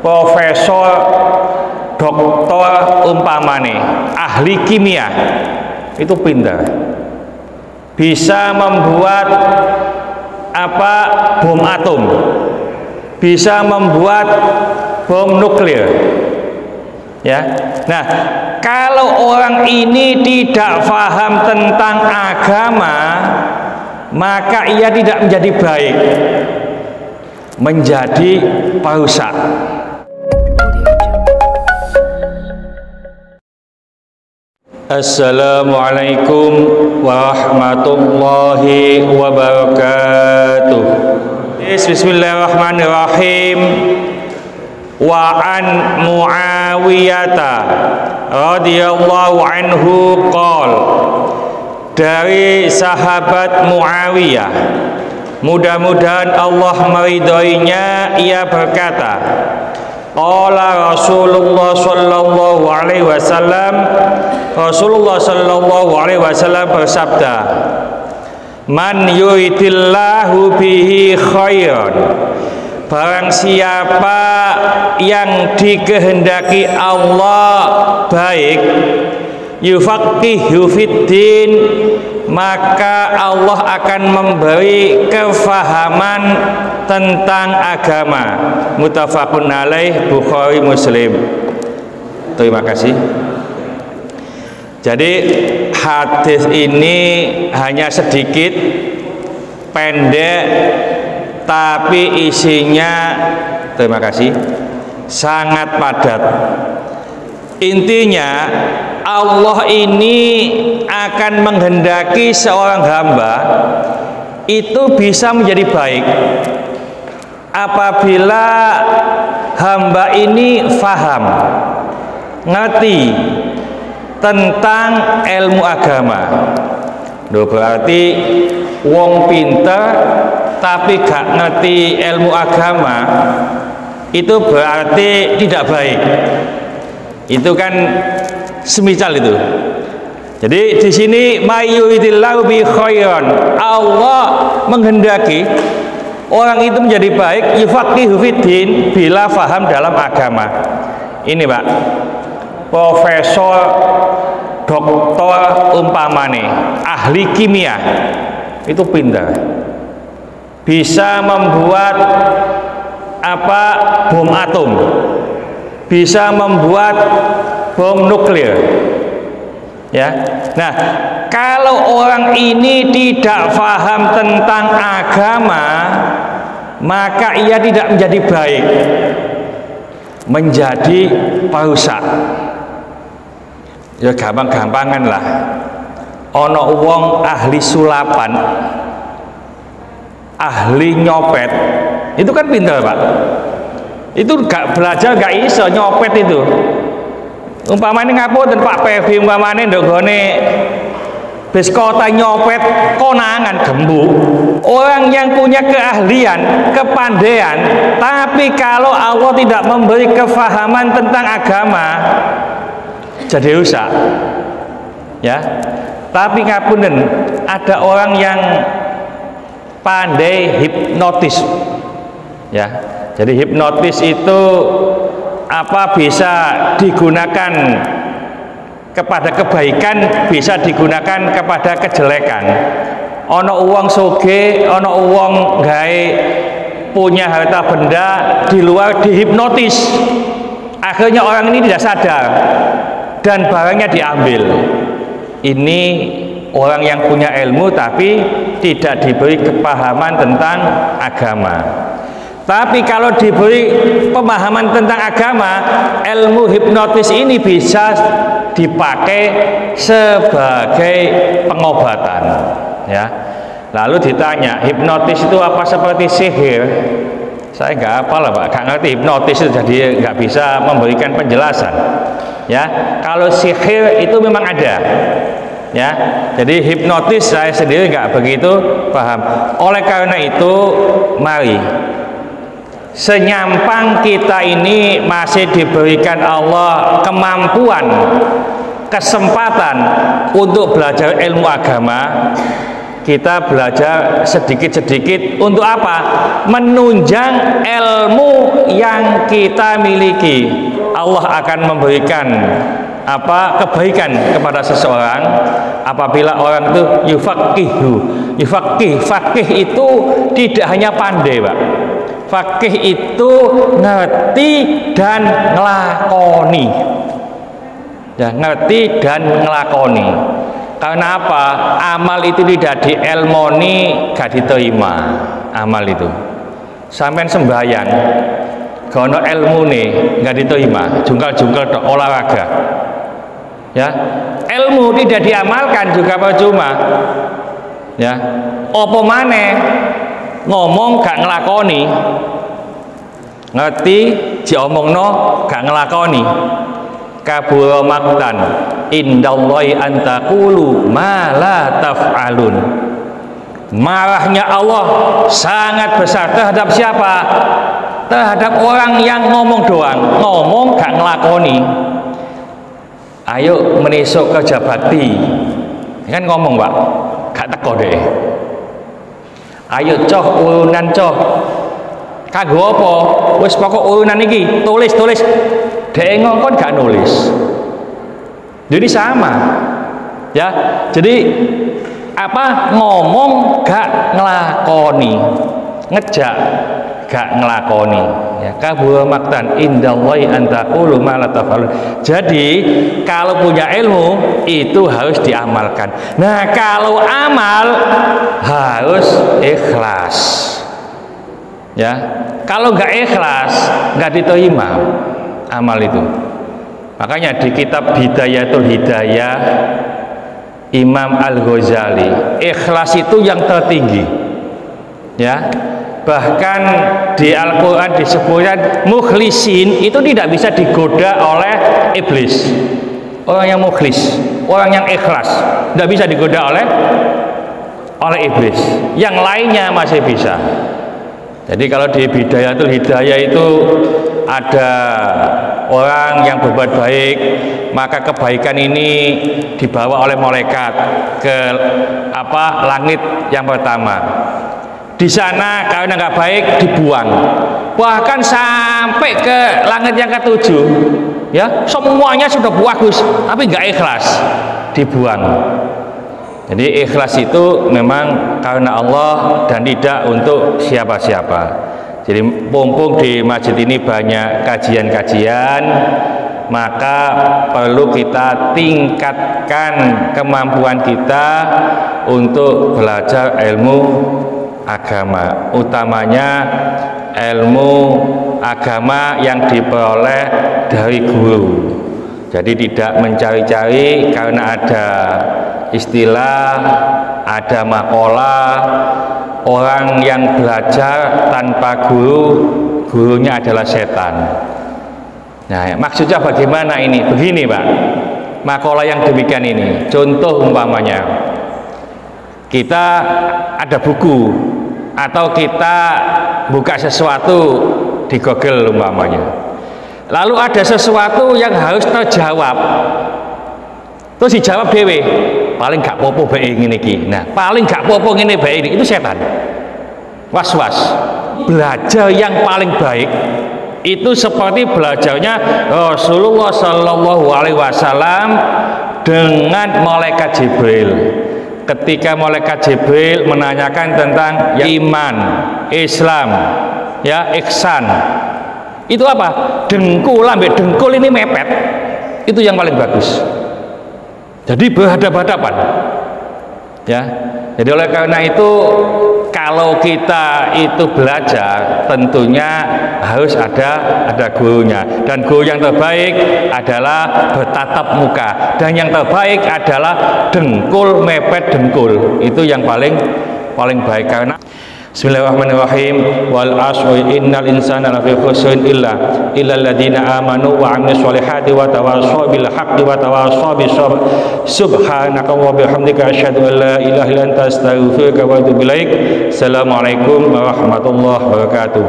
profesor, doktor umpamane, ahli kimia, itu pintar, bisa membuat bom atom, bisa membuat bom nuklir, ya. Nah, kalau orang ini tidak paham tentang agama, maka ia tidak menjadi baik, menjadi perusak. Assalamualaikum warahmatullahi wabarakatuh. Bismillahirrahmanirrahim. Wa an Muawiyata radhiyallahu anhu qol, dari sahabat Muawiyah, mudah-mudahan Allah meridhoinya, ia berkata, qala Rasulullah sallallahu alaihi wasallam, Rasulullah sallallahu alaihi wasallam bersabda, man yuridillahu bihi khairan, barang siapa yang dikehendaki Allah baik, yufaqihu fiddin, maka Allah akan memberi kefahaman tentang agama. Muttafaqun alaih, Bukhari Muslim. Terima kasih. Jadi hadis ini hanya sedikit, pendek, tapi isinya, terima kasih, sangat padat. Intinya, Allah ini akan menghendaki seorang hamba itu bisa menjadi baik apabila hamba ini faham, ngerti tentang ilmu agama. Loh, berarti wong pinter tapi gak ngerti ilmu agama, itu berarti tidak baik. Itu kan semisal itu. Jadi di sini mayyuridillahu bi khairan, Allah menghendaki orang itu menjadi baik, yufaqihu fiddin, bila faham dalam agama. Ini Pak, profesor, doktor umpamane, ahli kimia, itu pintar, bisa membuat bom atom, bisa membuat bom nuklir, ya. Nah, kalau orang ini tidak paham tentang agama, maka ia tidak menjadi baik, menjadi perusak. Ya gampang-gampangan lah. Ono wong ahli sulapan, ahli nyopet, itu kan pintar Pak. Itu gak belajar, gak iso nyopet itu. Umpamane ngapunten Pak Pevi, umpamane ndogone bis kota nyopet konangan gembuk. Orang yang punya keahlian, kepandaian, tapi kalau Allah tidak memberi kefahaman tentang agama, jadi rusak, ya. Tapi ngapunten, ada orang yang pandai hipnotis, ya. Jadi hipnotis itu bisa digunakan kepada kebaikan, bisa digunakan kepada kejelekan. Ono uang soge, ono uang gawe punya harta benda di luar, dihipnotis, akhirnya orang ini tidak sadar dan barangnya diambil. Ini orang yang punya ilmu tapi tidak diberi kepahaman tentang agama. Tapi kalau diberi pemahaman tentang agama, ilmu hipnotis ini bisa dipakai sebagai pengobatan, ya. Lalu ditanya, hipnotis itu apa seperti sihir? Saya nggak hafal Pak, nggak ngerti hipnotis itu, jadi nggak bisa memberikan penjelasan, ya. Kalau sihir itu memang ada, ya. Jadi hipnotis saya sendiri nggak begitu paham. Oleh karena itu, mari, senyampang kita ini masih diberikan Allah kemampuan, kesempatan untuk belajar ilmu agama, kita belajar sedikit-sedikit untuk apa? Menunjang ilmu yang kita miliki. Allah akan memberikan kebaikan kepada seseorang apabila orang itu fakih itu tidak hanya pandai, Pak. Fakih itu ngerti dan ngelakoni, ya, ngerti dan ngelakoni. Karena apa? Amal itu tidak dielmoni, gak diterima. Amal itu sampean sembahyang gono ilmu nih nggak diterima, jungkal-jungkal olahraga, ya, ilmu tidak diamalkan juga percuma, ya. Apa maneh ngomong gak ngelakoni, ngerti diomongno gak ngelakoni, kabura maqtan indallahi an taqulu ma la taf'alun. Marahnya Allah sangat besar terhadap siapa? Terhadap orang yang ngomong doang, ngomong gak ngelakoni. Ayo menisuk kerja bakti, kan ngomong, Pak, gak teko deh. Ayo coh urunan coh, kanggo apa? Wis pokok urunan iki tulis. Dek ngongkon gak nulis. Jadi sama, ya. Jadi ngomong gak ngelakoni, ngejak gak ngelakoni, ya. Kabura maqtan indallahi an taqulu ma la taf'alun. Jadi kalau punya ilmu itu harus diamalkan. Nah, kalau amal harus ikhlas, ya. Kalau nggak ikhlas nggak diterima amal itu. Makanya di kitab Bidayatul Hidayah Imam Al-Ghazali, ikhlas itu yang tertinggi, ya. Bahkan di Al-Quran disebutkan mukhlisin itu tidak bisa digoda oleh iblis. Orang yang mukhlis, orang yang ikhlas tidak bisa digoda oleh iblis. Yang lainnya masih bisa. Jadi kalau di Bidayatul Hidayah itu ada orang yang berbuat baik, maka kebaikan ini dibawa oleh malaikat ke langit yang pertama. Di sana karena nggak baik dibuang, bahkan sampai ke langit yang ketujuh, ya, semuanya sudah bagus tapi nggak ikhlas, dibuang. Jadi ikhlas itu memang karena Allah dan tidak untuk siapa-siapa. Jadi mumpung di masjid ini banyak kajian-kajian, maka perlu kita tingkatkan kemampuan kita untuk belajar ilmu agama, utamanya ilmu agama yang diperoleh dari guru. Jadi tidak mencari-cari karena ada istilah, ada makalah. Orang yang belajar tanpa guru, gurunya adalah setan. Nah, maksudnya bagaimana ini? Begini, Pak, makalah yang demikian ini. Contoh umpamanya, kita ada buku atau kita buka sesuatu di Google umpamanya, lalu ada sesuatu yang harus terjawab, terus dijawab dewe, paling gak popo bae ngene iki. Nah, paling gak popo ngene bae ini, itu setan. Was-was. Belajar yang paling baik itu seperti belajarnya Rasulullah Shallallahu Alaihi Wasallam dengan malaikat Jibril. Ketika malaikat Jibril menanyakan tentang iman, Islam, ya, ihsan, itu apa? Dengkul, ambek dengkul ini mepet, itu yang paling bagus. Jadi berhadapan-hadapan, ya. Jadi oleh karena itu kalau kita itu belajar tentunya harus ada gurunya, dan guru yang terbaik adalah bertatap muka, dan yang terbaik adalah dengkul mepet dengkul, itu yang paling baik. Karena Bismillahirrahmanirrahim. Wal 'asri innal insana lafi khusrin illa alladziina aamanu wa 'amilus sholihati wa tawashaw bil haqqi wa tawashaw bis sabr. Subhanaka wa bihamdika asyhadu an la ilaha illa anta astaghfiruka wa atubu ilaik. Assalamualaikum warahmatullahi wabarakatuh.